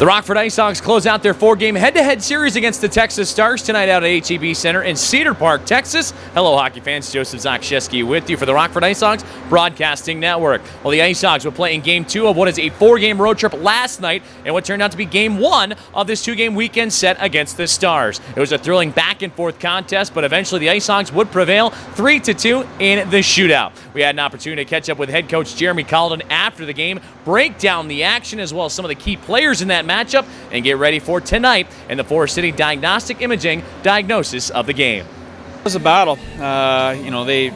The Rockford IceHogs close out their 4-game head-to-head series against the Texas Stars tonight out at HEB Center in Cedar Park, Texas. Hello, hockey fans. Joseph Zakshesky with you for the Rockford IceHogs Broadcasting Network. Well, the IceHogs were playing Game 2 of what is a 4-game road trip last night and what turned out to be Game 1 of this 2-game weekend set against the Stars. It was a thrilling back-and-forth contest, but eventually the IceHogs would prevail 3-2 in the shootout. We had an opportunity to catch up with head coach Jeremy Colliton after the game, break down the action as well as some of the key players in that matchup, and get ready for tonight in the Forest City Diagnostic Imaging diagnosis of the game. It was a battle. They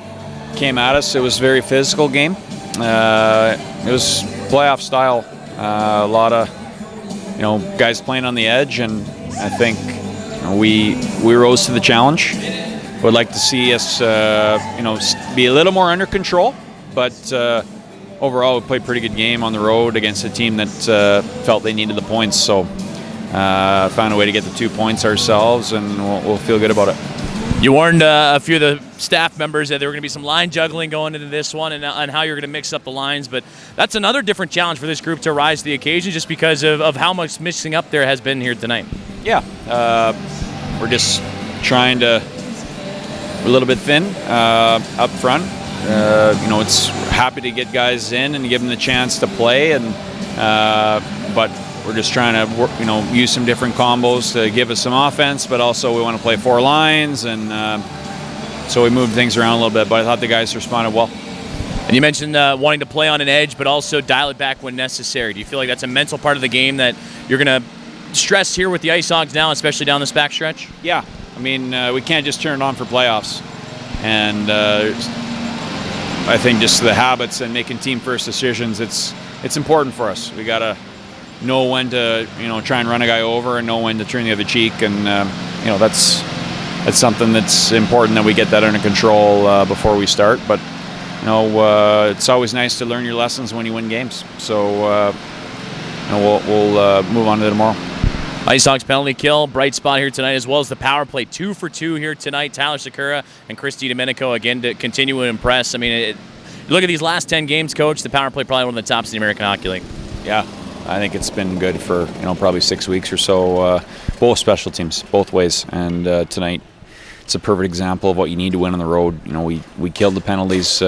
came at us. It was a very physical game. It was playoff style. A lot of guys playing on the edge, and I think we rose to the challenge. Would like to see us be a little more under control, but overall we played a pretty good game on the road against a team that felt they needed the points. So found a way to get the 2 points ourselves, and we'll feel good about it. You warned a few of the staff members that there were going to be some line juggling going into this one and how you're going to mix up the lines, but that's another different challenge for this group to rise to the occasion just because of how much mixing up there has been here tonight. Yeah, we're just trying to, we're a little bit thin up front. It's happy to get guys in and give them the chance to play, but we're just trying to work, use some different combos to give us some offense, but also we want to play 4 lines, and so we moved things around a little bit, but I thought the guys responded well. And you mentioned wanting to play on an edge, but also dial it back when necessary. Do you feel like that's a mental part of the game that you're going to stress here with the IceHogs now, especially down this back stretch? Yeah, I mean, we can't just turn it on for playoffs, and I think just the habits and making team first decisions, it's important for us. We got to know when to try and run a guy over and know when to turn the other cheek, and that's something that's important that we get that under control before we start. But it's always nice to learn your lessons when you win games. So we'll move on to tomorrow. IceHogs penalty kill, bright spot here tonight, as well as the power play 2 for 2 here tonight. Tyler Sakura and Christy Domenico again to continue to impress. I mean, look at these last 10 games, Coach. The power play probably one of the tops in the American Hockey League. Yeah, I think it's been good for probably 6 weeks or so. Both special teams, both ways, and tonight it's a perfect example of what you need to win on the road. We killed the penalties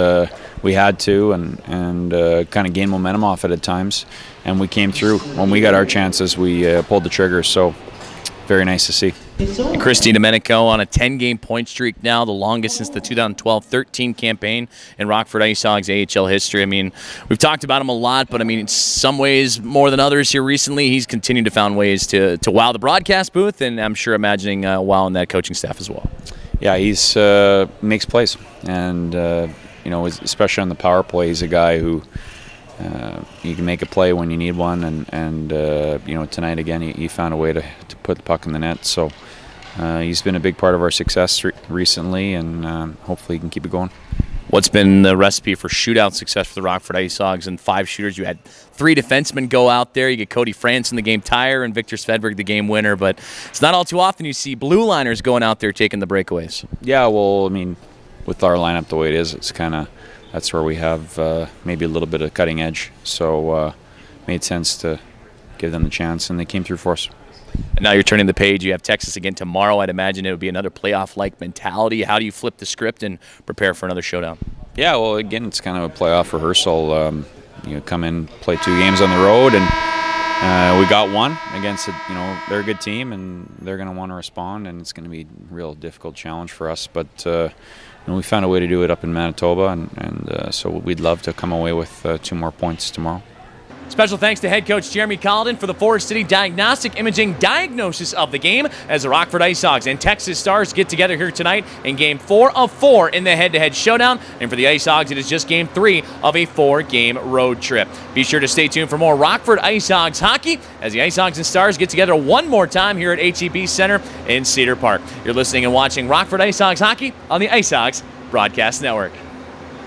we had to, and kind of gained momentum off it at times, and we came through. When we got our chances, we pulled the trigger. So very nice to see. And Christy Domenico on a 10-game point streak now, the longest since the 2012-13 campaign in Rockford IceHogs AHL history. I mean, we've talked about him a lot, but I mean, in some ways more than others here recently, he's continued to find ways to wow the broadcast booth, and I'm sure imagining wowing that coaching staff as well. Yeah, he's makes plays, and especially on the power play, he's a guy who you can make a play when you need one, and tonight again he found a way to put the puck in the net. So he's been a big part of our success recently, and hopefully he can keep it going. What's been the recipe for shootout success for the Rockford IceHogs? And 5 shooters, you had 3 defensemen go out there. You get Cody Franson, the game tire, and Victor Svedberg, the game winner. But it's not all too often you see blue liners going out there taking the breakaways. Yeah, well, I mean, with our lineup the way it is, it's kind of that's where we have maybe a little bit of cutting edge. So made sense to give them the chance, and they came through for us. And now you're turning the page. You have Texas again tomorrow. I'd imagine it would be another playoff-like mentality. How do you flip the script and prepare for another showdown? Yeah, well, again, it's kind of a playoff rehearsal. Come in, play 2 games on the road, and we got one against they're a good team, and they're going to want to respond, and it's going to be a real difficult challenge for us. But we found a way to do it up in Manitoba, and so we'd love to come away with 2 more points tomorrow. Special thanks to head coach Jeremy Colliton for the Forest City Diagnostic Imaging diagnosis of the game as the Rockford IceHogs and Texas Stars get together here tonight in Game 4 of 4 in the head-to-head showdown. And for the IceHogs, it is just Game 3 of a 4-game road trip. Be sure to stay tuned for more Rockford IceHogs hockey as the IceHogs and Stars get together one more time here at HEB Center in Cedar Park. You're listening and watching Rockford IceHogs hockey on the IceHogs Broadcast Network.